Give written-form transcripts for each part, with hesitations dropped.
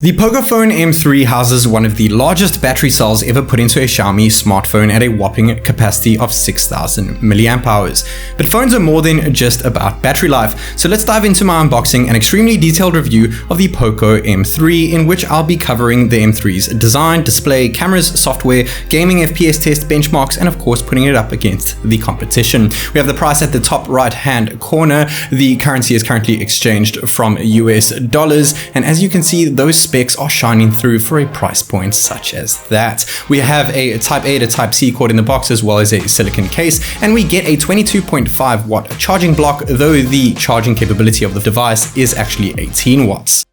The POCO Phone M3 houses one of the largest battery cells ever put into a Xiaomi smartphone at a whopping capacity of 6,000 milliamp hours. But phones are more than just about battery life, so let's dive into my unboxing and extremely detailed review of the POCO M3, in which I'll be covering the M3's design, display, cameras, software, gaming FPS test benchmarks, and of course putting it up against the competition. We have the price at the top right hand corner. The currency is currently exchanged from US dollars, and as you can see, those specs are shining through for a price point such as that. We have a Type A to Type C cord in the box, as well as a silicon case, and we get a 22.5 watt charging block, though the charging capability of the device is actually 18 watts.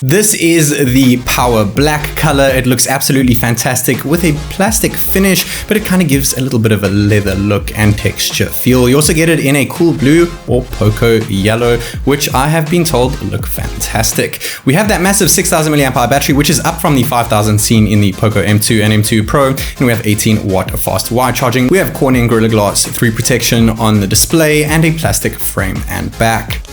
This is the Power Black color. It looks absolutely fantastic with a plastic finish, but it kind of gives a little bit of a leather look and texture feel. You also get it in a cool blue or POCO yellow, which I have been told look fantastic. We have that massive 6,000 milliamp hour battery, which is up from the 5,000 seen in the POCO M2 and M2 Pro, and we have 18 watt fast wire charging. We have Corning Gorilla Glass 3 protection on the display and a plastic frame and back.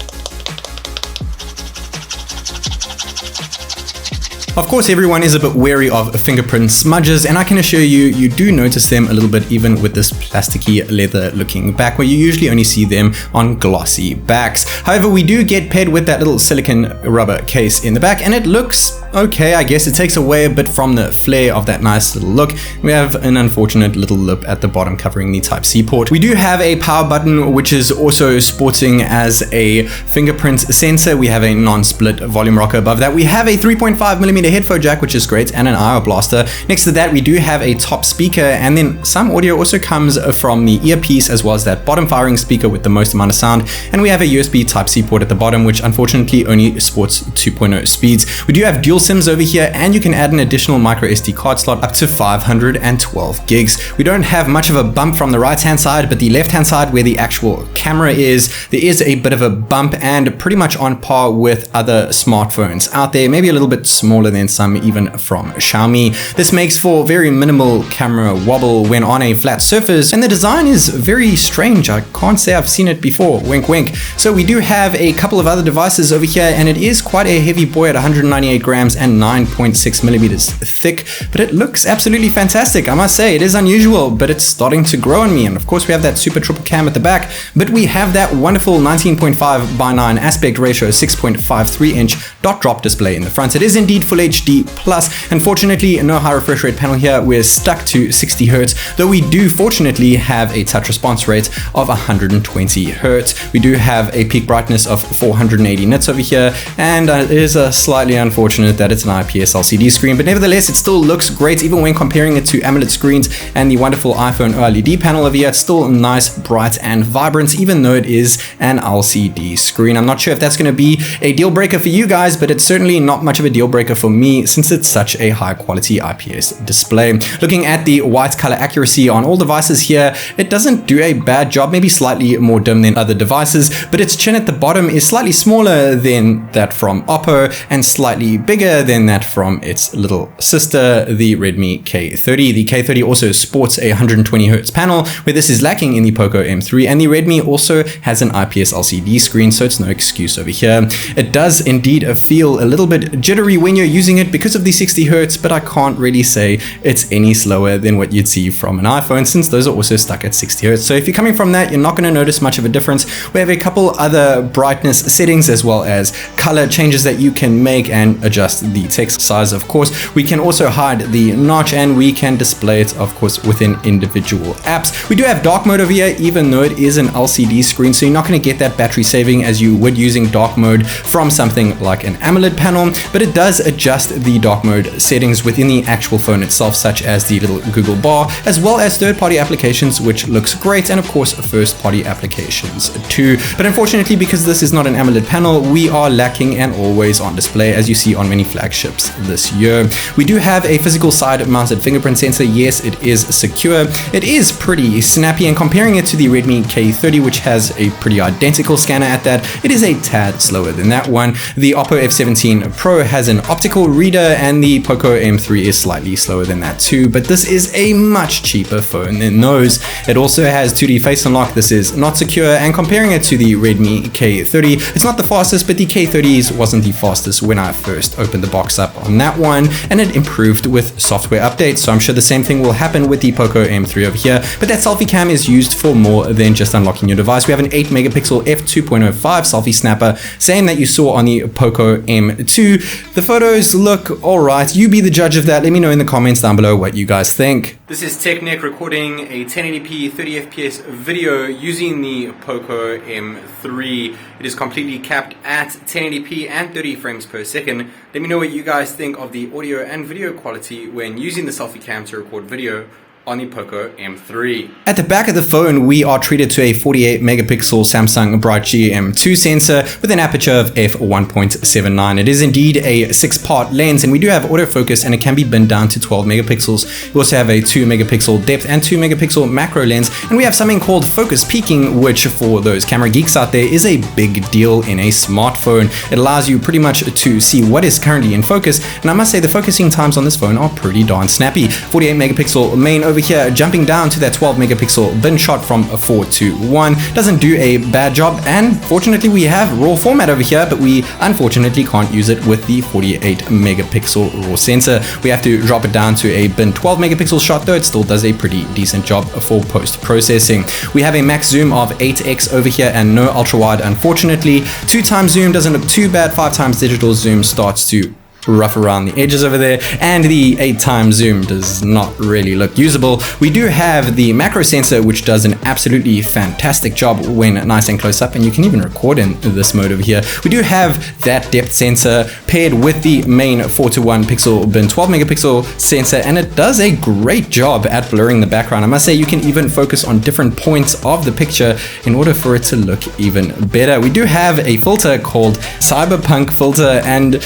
Of course, everyone is a bit wary of fingerprint smudges, and I can assure you, you do notice them a little bit even with this plasticky leather looking back, where you usually only see them on glossy backs. However, we do get paired with that little silicone rubber case in the back, and it looks okay. I guess it takes away a bit from the flair of that nice little look. We have an unfortunate little lip at the bottom covering the Type-C port. We do have a power button, which is also sporting as a fingerprint sensor. We have a non-split volume rocker above that. We have a 3.5mm headphone jack, which is great, and an IR blaster. Next to that, we do have a top speaker, and then some audio also comes from the earpiece, as well as that bottom firing speaker with the most amount of sound. And we have a USB Type-C port at the bottom, which unfortunately only sports 2.0 speeds. We do have dual SIMs over here, and you can add an additional micro SD card slot up to 512 gigs. We don't have much of a bump from the right hand side, but the left hand side where the actual camera is, there is a bit of a bump, and pretty much on par with other smartphones out there, maybe a little bit smaller than some even from Xiaomi. This makes for very minimal camera wobble when on a flat surface, and the design is very strange. I can't say I've seen it before, wink wink. So we do have a couple of other devices over here, and it is quite a heavy boy at 198 grams and 9.6 millimeters thick, but it looks absolutely fantastic. I must say, it is unusual, but it's starting to grow on me. And of course we have that super triple cam at the back, but we have that wonderful 19.5 by 9 aspect ratio 6.53 inch dot drop display in the front. It is indeed full HD plus. Unfortunately, no high refresh rate panel here. We're stuck to 60 Hz, though we do fortunately have a touch response rate of 120 Hz. We do have a peak brightness of 480 nits over here, and it is slightly unfortunate that it's an IPS LCD screen, but nevertheless it still looks great even when comparing it to AMOLED screens and the wonderful iPhone OLED panel over here. It's still nice, bright, and vibrant, even though it is an LCD screen. I'm not sure if that's going to be a deal breaker for you guys, but it's certainly not much of a deal breaker for me, since it's such a high quality IPS display. Looking at the white color accuracy on all devices here, it doesn't do a bad job, maybe slightly more dim than other devices, but its chin at the bottom is slightly smaller than that from Oppo and slightly bigger than that from its little sister, the Redmi K30. The K30 also sports a 120 Hz panel, where this is lacking in the POCO M3, and the Redmi also has an IPS LCD screen, so it's no excuse over here. It does indeed feel a little bit jittery when you're using it because of the 60 Hz, but I can't really say it's any slower than what you'd see from an iPhone, since those are also stuck at 60 Hz. So if you're coming from that, you're not going to notice much of a difference. We have a couple other brightness settings, as well as color changes that you can make and adjust the text size. Of course, we can also hide the notch, and we can display it, of course, within individual apps. We do have dark mode over here, even though it is an LCD screen, so you're not going to get that battery saving as you would using dark mode from something like an AMOLED panel, but it does adjust the dark mode settings within the actual phone itself, such as the little Google bar, as well as third-party applications, which looks great, and of course first-party applications too. But unfortunately, because this is not an AMOLED panel, we are lacking an always-on display, as you see on many flagships this year. We do have a physical side-mounted fingerprint sensor. Yes, it is secure. It is pretty snappy, and comparing it to the Redmi K30, which has a pretty identical scanner at that, it is a tad slower than that one. The Oppo F17 Pro has an optical reader, and the POCO M3 is slightly slower than that too, but this is a much cheaper phone than those. It also has 2D face unlock. This is not secure, and comparing it to the Redmi K30, it's not the fastest, but the K30s wasn't the fastest when I first opened the box up on that one, and it improved with software updates, so I'm sure the same thing will happen with the POCO M3 over here. But that selfie cam is used for more than just unlocking your device. We have an 8 megapixel f2.05 selfie snapper, same that you saw on the POCO M2. The photos look alright. You be the judge of that. Let me know in the comments down below what you guys think. This is Technic recording a 1080p 30 fps video using the POCO M3. It is completely capped at 1080p and 30 frames per second. Let me know what you guys think of the audio and video quality when using the selfie cam to record video on the POCO M3. At the back of the phone, we are treated to a 48 megapixel Samsung Bright M2 sensor with an aperture of f1.79. It is indeed a 6-part lens, and we do have autofocus, and it can be binned down to 12 megapixels. We also have a 2 megapixel depth and 2 megapixel macro lens, and we have something called focus peaking, which for those camera geeks out there is a big deal in a smartphone. It allows you pretty much to see what is currently in focus, and I must say the focusing times on this phone are pretty darn snappy. 48 megapixel main over here, jumping down to that 12 megapixel bin shot from 4 to 1 doesn't do a bad job, and fortunately we have raw format over here, but we unfortunately can't use it with the 48 megapixel raw sensor. We have to drop it down to a bin 12 megapixel shot, though it still does a pretty decent job for post-processing. We have a max zoom of 8x over here and no ultra wide, unfortunately. 2x zoom doesn't look too bad. 5x digital zoom starts to rough around the edges over there, and the 8x zoom does not really look usable. We do have the macro sensor, which does an absolutely fantastic job when nice and close up, and you can even record in this mode over here. We do have that depth sensor paired with the main 4:1 pixel bin 12 megapixel sensor, and it does a great job at blurring the background. I must say you can even focus on different points of the picture in order for it to look even better. We do have a filter called Cyberpunk filter, and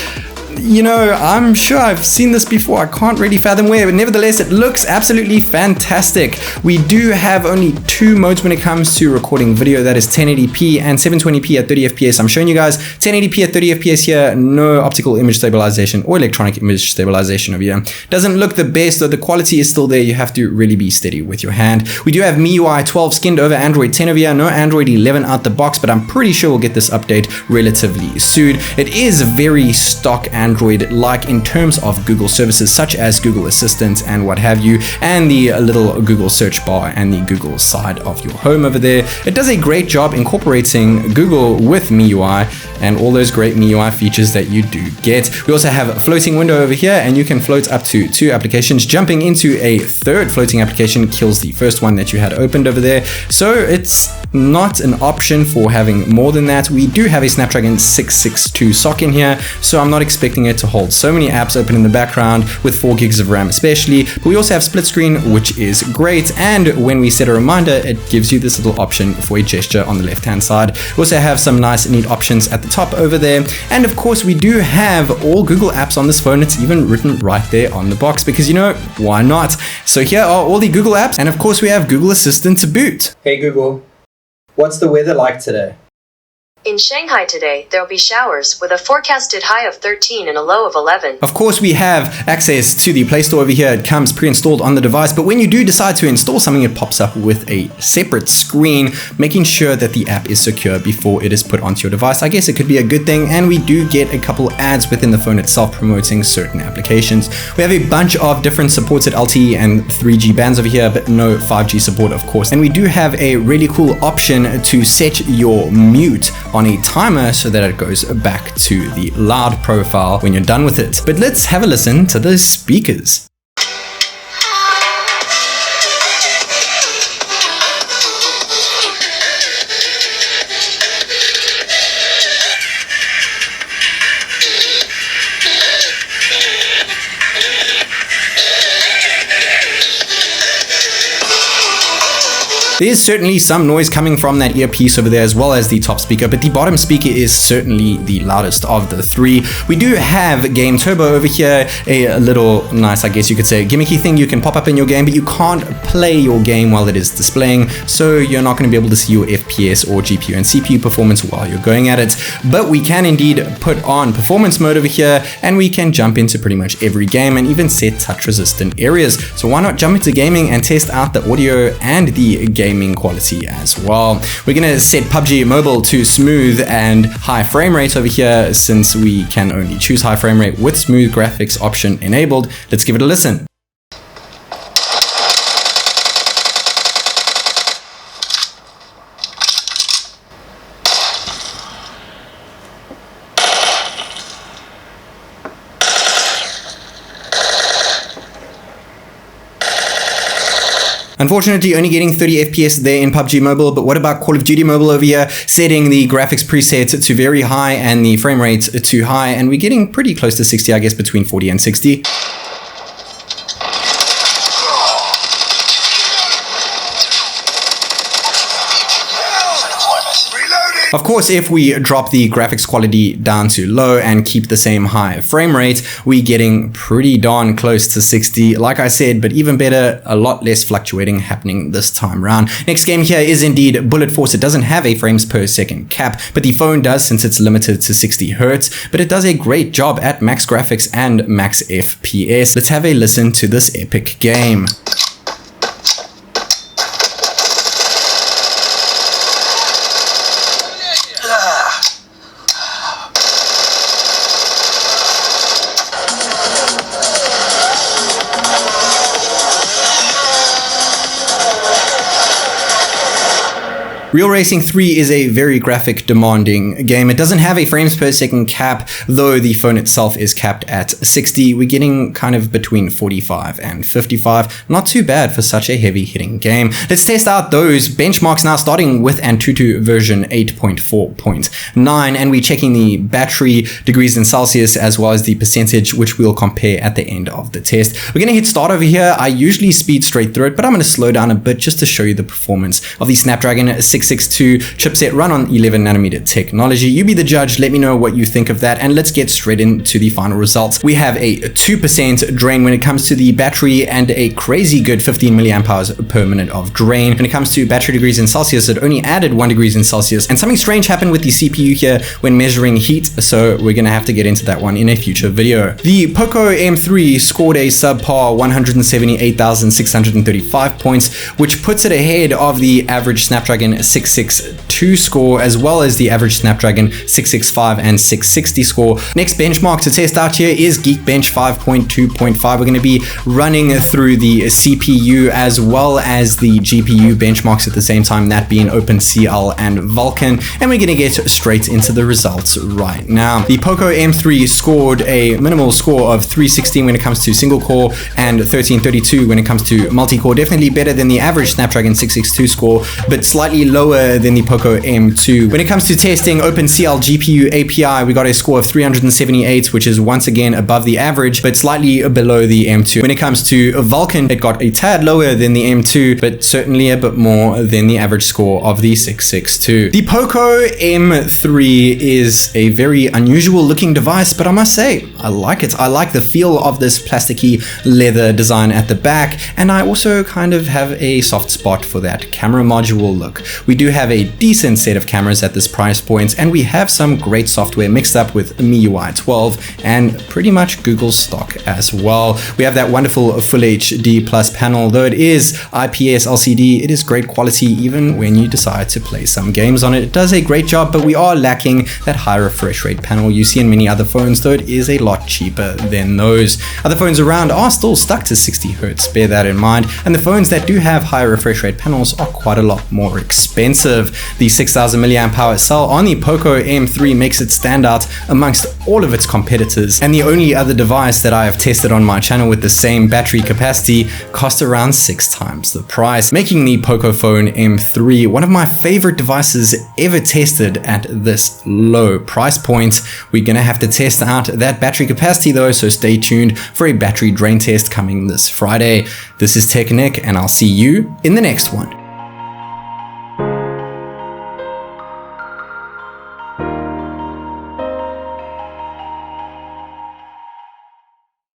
you know, I'm sure I've seen this before. I can't really fathom where, but nevertheless, it looks absolutely fantastic. We do have only 2 modes when it comes to recording video. That is 1080p and 720p at 30 fps. I'm showing you guys 1080p at 30 fps here. No optical image stabilization or electronic image stabilization over here. Doesn't look the best, though the quality is still there. You have to really be steady with your hand. We do have MIUI 12 skinned over Android 10 over here. No Android 11 out the box, but I'm pretty sure we'll get this update relatively soon. It is very stock Android-like in terms of Google services such as Google Assistant and what have you, and the little Google search bar and the Google side of your home over there. It does a great job incorporating Google with MIUI and all those great MIUI features that you do get. We also have a floating window over here, and you can float up to 2 applications. Jumping into a 3rd floating application kills the first one that you had opened over there, so it's not an option for having more than that. We do have a Snapdragon 662 SoC in here, so I'm not expecting it to hold so many apps open in the background with 4 gigs of RAM especially. But we also have split screen, which is great, and when we set a reminder, it gives you this little option for a gesture on the left hand side. We also have some nice neat options at the top over there, and of course we do have all Google apps on this phone. It's even written right there on the box because, you know, why not? So here are all the Google apps, and of course we have Google Assistant to boot. Hey Google, what's the weather like today? In Shanghai today, there will be showers with a forecasted high of 13 and a low of 11. Of course, we have access to the Play Store over here. It comes pre-installed on the device, but when you do decide to install something, it pops up with a separate screen, making sure that the app is secure before it is put onto your device. I guess it could be a good thing, and we do get a couple ads within the phone itself promoting certain applications. We have a bunch of different supported LTE and 3G bands over here, but no 5G support, of course. And we do have a really cool option to set your mute on a timer so that it goes back to the loud profile when you're done with it. But let's have a listen to the speakers. There's certainly some noise coming from that earpiece over there as well as the top speaker, but the bottom speaker is certainly the loudest of the three. We do have Game Turbo over here, a little nice, I guess you could say, gimmicky thing you can pop up in your game, but you can't play your game while it is displaying, so you're not going to be able to see your FPS or GPU and CPU performance while you're going at it. But we can indeed put on performance mode over here, and we can jump into pretty much every game and even set touch resistant areas. So why not jump into gaming and test out the audio and the gaming quality as well. We're going to set PUBG Mobile to smooth and high frame rate over here, since we can only choose high frame rate with smooth graphics option enabled. Let's give it a listen. Unfortunately, only getting 30 FPS there in PUBG Mobile, but what about Call of Duty Mobile over here? Setting the graphics preset to very high and the frame rate to high, and we're getting pretty close to 60, I guess between 40 and 60. Of course, if we drop the graphics quality down to low and keep the same high frame rate, we're getting pretty darn close to 60, like I said, but even better, a lot less fluctuating happening this time around. Next game here is indeed Bullet Force. It doesn't have a frames per second cap, but the phone does, since it's limited to 60 Hz, but it does a great job at max graphics and max FPS. Let's have a listen to this epic game. Real Racing 3 is a very graphic demanding game. It doesn't have a frames per second cap, though the phone itself is capped at 60. We're getting kind of between 45 and 55. Not too bad for such a heavy hitting game. Let's test out those benchmarks now, starting with AnTuTu version 8.4.9, and we're checking the battery degrees in Celsius as well as the percentage, which we'll compare at the end of the test. We're going to hit start over here. I usually speed straight through it, but I'm going to slow down a bit just to show you the performance of the Snapdragon 662 chipset run on 11nm technology. You be the judge. Let me know what you think of that, and let's get straight into the final results. We have a 2% drain when it comes to the battery and a crazy good 15 milliamp hours per minute of drain. When it comes to battery degrees in Celsius, it only added 1 degree in Celsius, and something strange happened with the CPU here when measuring heat, so we're gonna have to get into that one in a future video. The POCO M3 scored a subpar 178,635 points, which puts it ahead of the average Snapdragon 662 score, as well as the average Snapdragon 665 and 660 score. Next benchmark to test out here is Geekbench 5.2.5. We're going to be running through the CPU as well as the GPU benchmarks at the same time, that being OpenCL and Vulkan, and we're going to get straight into the results right now. The POCO M3 scored a minimal score of 316 when it comes to single core and 1332 when it comes to multi-core. Definitely better than the average Snapdragon 662 score, but slightly lower than the POCO M2. When it comes to testing OpenCL GPU API, we got a score of 378, which is once again above the average, but slightly below the M2. When it comes to Vulkan, it got a tad lower than the M2, but certainly a bit more than the average score of the 662. The POCO M3 is a very unusual looking device, but I must say, I like it. I like the feel of this plasticky leather design at the back, and I also kind of have a soft spot for that camera module look. We do have a decent set of cameras at this price point, and we have some great software mixed up with MIUI 12 and pretty much Google's stock as well. We have that wonderful Full HD Plus panel. Though it is IPS LCD, it is great quality even when you decide to play some games on it. It does a great job, but we are lacking that high refresh rate panel you see in many other phones, though it is a lot cheaper than those. Other phones around are still stuck to 60 Hz, bear that in mind, and the phones that do have higher refresh rate panels are quite a lot more expensive. The 6,000 milliamp hour cell on the POCO M3 makes it stand out amongst all of its competitors, and the only other device that I have tested on my channel with the same battery capacity cost around 6 times the price, making the POCO phone M3 one of my favorite devices ever tested at this low price point. We're gonna have to test out that battery capacity though, so stay tuned for a battery drain test coming this Friday. This is Tech Nick, and I'll see you in the next one.